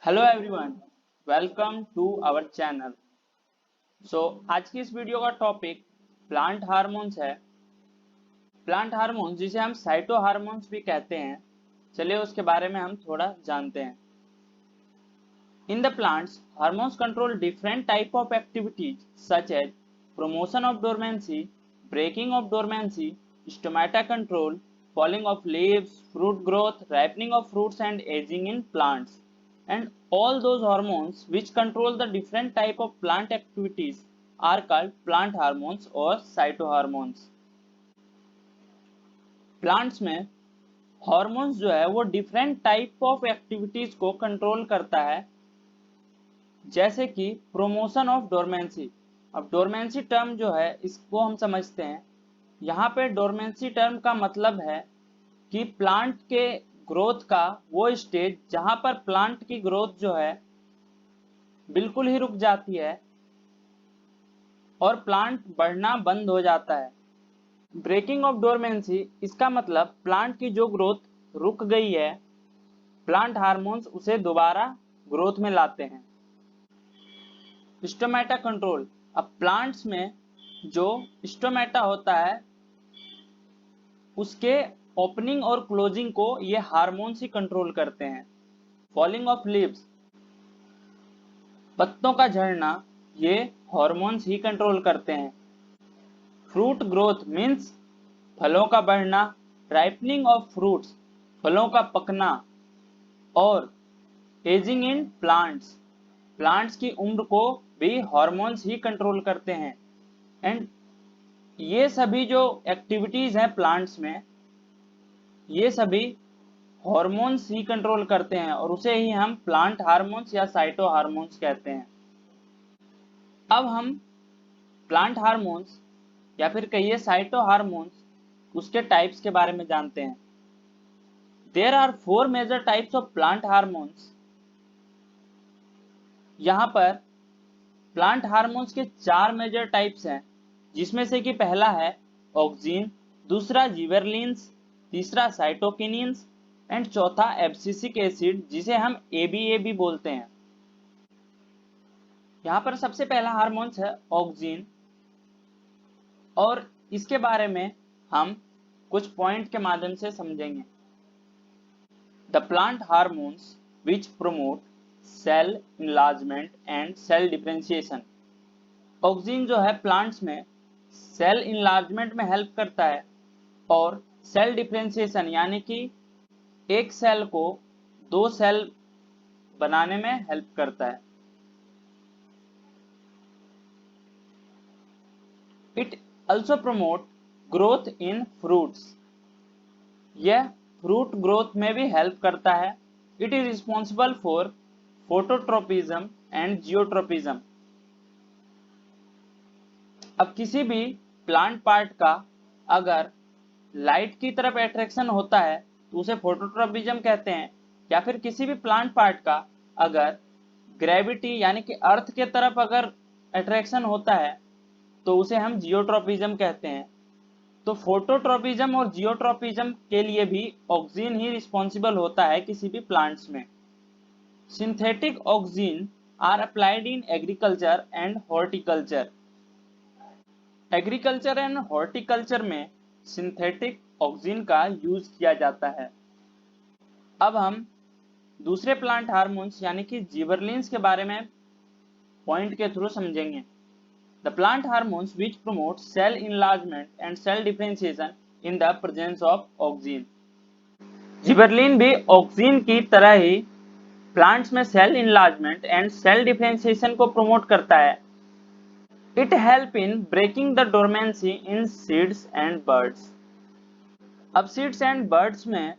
Hello everyone, welcome to our channel. आज की इस वीडियो का टॉपिक प्लांट हार्मोन्स है। प्लांट हार्मोन्स जिसे हम साइटो हार्मोन्स भी कहते हैं, चलिए उसके बारे में हम थोड़ा जानते हैं। In the plants, hormones control different type of activities such as promotion of dormancy, breaking of dormancy, stomata control, falling of leaves, fruit growth, ripening of fruits and aging in plants. And all those hormones which control the different type of plant activities are called plant hormones or cytohormones. Plants में hormones जो है वो different type of activities को control करता है, जैसे कि promotion of dormancy. अब डोरमेंसी टर्म जो है इसको हम समझते हैं। यहाँ पे डोरमेंसी टर्म का मतलब है कि प्लांट के ग्रोथ का वो स्टेज जहाँ पर प्लांट की ग्रोथ जो है बिल्कुल ही रुक जाती है और प्लांट बढ़ना बंद हो जाता है। ब्रेकिंग ऑफ डोरमेंसी, इसका मतलब प्लांट की जो ग्रोथ रुक गई है, प्लांट हार्मोन्स उसे दोबारा ग्रोथ में लाते हैं। स्टोमेटा कंट्रोल, अब प्लांट्स में जो स्टोमेटा होता है उसके ओपनिंग और क्लोजिंग को ये हार्मोन्स ही कंट्रोल करते हैं। फॉलिंग ऑफ लीव्स, पत्तों का झड़ना, ये हार्मोन्स ही कंट्रोल करते हैं। फ्रूट ग्रोथ मीन्स फलों का बढ़ना। राइपनिंग ऑफ फ्रूट्स, फलों का पकना। और एजिंग इन प्लांट्स, प्लांट्स की उम्र को भी हार्मोन्स ही कंट्रोल करते हैं। एंड ये सभी जो एक्टिविटीज हैं प्लांट्स में, ये सभी हार्मोन्स ही कंट्रोल करते हैं और उसे ही हम प्लांट हार्मोन्स या साइटो हार्मोन्स कहते हैं। अब हम प्लांट हार्मोन्स या फिर कहिए साइटो हार्मोन्स, उसके टाइप्स के बारे में जानते हैं। There are 4 major types of plant hormones. यहाँ पर प्लांट हार्मोन्स के 4 मेजर टाइप्स हैं, जिसमें से कि पहला है ऑक्सिन, दूसरा जिबेरलिन्स, तीसरा साइटोकिनिन्स एंड चौथा एब्सिसिक एसिड, जिसे हम ABA भी बोलते हैं। यहाँ पर सबसे पहला हार्मोन्स है ऑक्सिन और इसके बारे में हम कुछ पॉइंट के माध्यम से समझेंगे। The plant hormones which promote cell enlargement and cell differentiation. Auxin जो है प्लांट्स में सेल इनलार्जमेंट में हेल्प करता है और सेल डिफरेंशिएशन यानी कि एक सेल को 2 सेल बनाने में हेल्प करता है। It also promote growth in fruits, यह फ्रूट ग्रोथ में भी हेल्प करता है। It is responsible for phototropism and geotropism. अब किसी भी प्लांट पार्ट का अगर लाइट की तरफ अट्रैक्शन होता है तो उसे फोटोट्रोपिज्म कहते हैं, या फिर किसी भी प्लांट पार्ट का अगर ग्रेविटी यानी कि अर्थ के तरफ अगर अट्रैक्शन होता है तो उसे हम जियोट्रोपिज्म कहते हैं। तो फोटोट्रोपिज्म और जियोट्रोपिज्म के लिए भी ऑक्सिन ही रिस्पॉन्सिबल होता है किसी भी प्लांट्स में। Synthetic auxin are applied in agriculture and horticulture. Agriculture and horticulture में सिंथेटिक ऑक्सिन का यूज किया जाता है। अब हम दूसरे प्लांट हार्मोन्स यानी कि जिबेरलिन्स के बारे में पॉइंट के थ्रू समझेंगे। The plant hormones which promote cell enlargement and cell differentiation in the presence of auxin. जिबेरलिन भी ऑक्सिन की तरह ही प्लांट्स में cell enlargement and cell differentiation को प्रमोट करता है। It help in breaking the dormancy in seeds and birds. अब seeds and birds में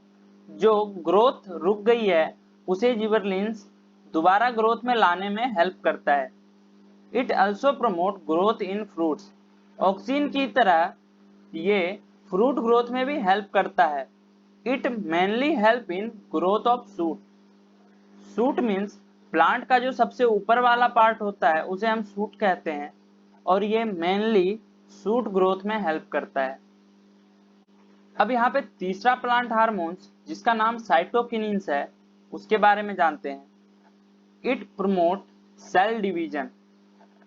जो ग्रोथ रुक गई है उसे जिबेरलिन्स दोबारा ग्रोथ में लाने में हेल्प करता है। It also promote growth in fruits. Auxin की तरह ये फ्रूट ग्रोथ में भी हेल्प करता है। It mainly help in growth of suit. Suit means plant का जो सबसे ऊपर वाला पार्ट होता है उसे हम सूट कहते हैं और ये मेनली सूट ग्रोथ में हेल्प करता है। अब यहाँ पे तीसरा प्लांट हार्मोन्स जिसका नाम साइटोकिनिन्स है उसके बारे में जानते हैं। It promote cell division.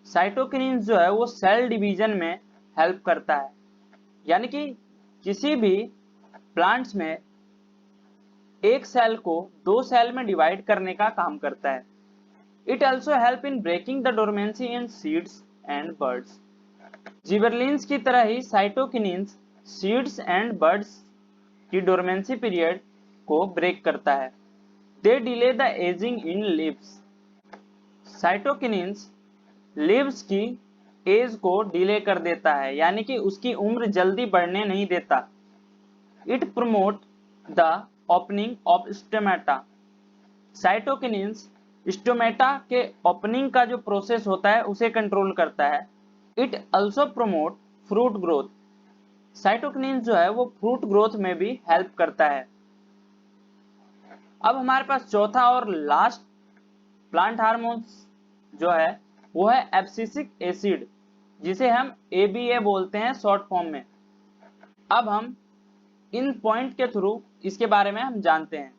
Cytokinins जो है वो सेल डिवीजन में हेल्प करता है, यानी कि किसी भी प्लांट्स में एक सेल को दो सेल में डिवाइड करने का काम करता है। It also help in breaking the dormancy in seeds and buds. Gibberellins की तरह ही साइटोकिनिन्स सीड्स एंड बर्ड्स की डोरमेंसी पीरियड को ब्रेक करता है। They delay the ageing in leaves. Cytokinins leaves की एज को डिले कर देता है, यानी कि उसकी उम्र जल्दी बढ़ने नहीं देता। It promote the opening of stomata. Cytokinins stomata के ओपनिंग का जो प्रोसेस होता है उसे कंट्रोल करता है। It also promote fruit growth. Cytokinins जो है वो फ्रूट ग्रोथ में भी हेल्प करता है। अब हमारे पास चौथा और लास्ट प्लांट हार्मोन्स जो है वो है एब्सिसिक एसिड, जिसे हम ABA बोलते हैं शॉर्ट फॉर्म में। अब हम इन पॉइंट के थ्रू इसके बारे में हम जानते हैं।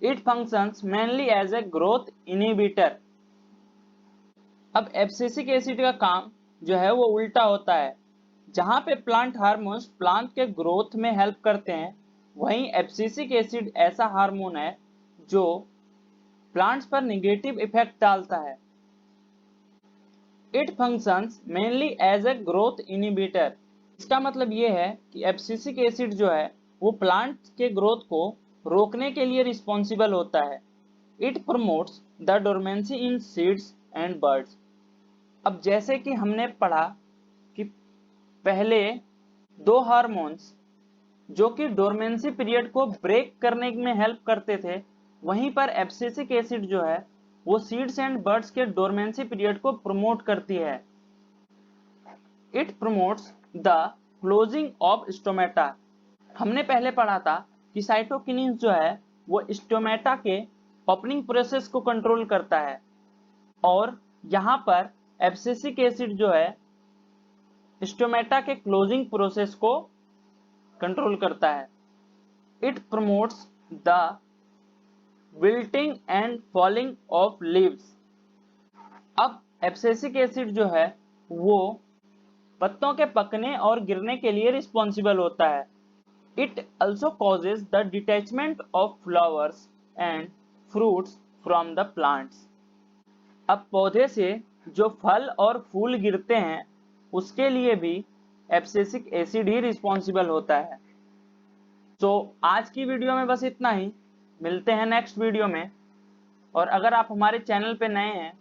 It functions mainly as a growth inhibitor. अब एब्सिसिक एसिड का काम जो है वो उल्टा होता है। जहां पे प्लांट हार्मोन्स प्लांट के ग्रोथ में हेल्प करते हैं, वहीं एब्सिसिक एसिड ऐसा हार्मोन है जो प्लांट्स पर नेगेटिव इफेक्ट डालता है। It functions mainly as a growth inhibitor. इसका मतलब ये है कि एब्सिसिक एसिड जो है वो प्लांट के ग्रोथ को रोकने के लिए रिस्पॉन्सिबल होता है। It promotes the dormancy in seeds and birds. अब जैसे कि हमने पढ़ा कि पहले दो हार्मोन्स जो कि डोरमेंसी पीरियड को ब्रेक करने में हेल्प करते थे, वहीं पर एब्सिसिक एसिड जो है वो सीड्स एंड बर्ड्स के डोरमेंसी पीरियड को प्रमोट करती है। It promotes the closing of stomata. हमने पहले पढ़ा था कि साइटोकिनिन्स जो है वो स्टोमेटा के ओपनिंग प्रोसेस को कंट्रोल करता है, और यहाँ पर एब्सिसिक एसिड जो है स्टोमेटा के क्लोजिंग प्रोसेस को कंट्रोल करता है। It promotes the wilting and falling of leaves. अब एब्सिसिक एसिड जो है वो पत्तों के पकने और गिरने के लिए रिस्पॉन्सिबल होता है। It also causes the detachment of flowers and fruits from the plants. अब पौधे से जो फल और फूल गिरते हैं उसके लिए भी एब्सिसिक एसिड ही रिस्पॉन्सिबल होता है। तो आज की वीडियो में बस इतना ही। मिलते हैं नेक्स्ट वीडियो में। और अगर आप हमारे चैनल पे नए हैं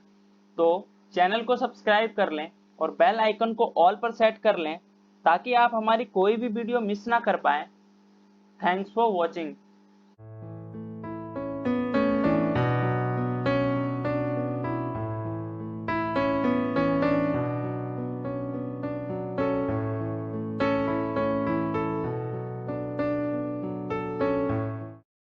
तो चैनल को सब्सक्राइब कर लें और बेल आइकन को ऑल पर सेट कर लें, ताकि आप हमारी कोई भी वीडियो मिस ना कर पाएं। Thanks for watching.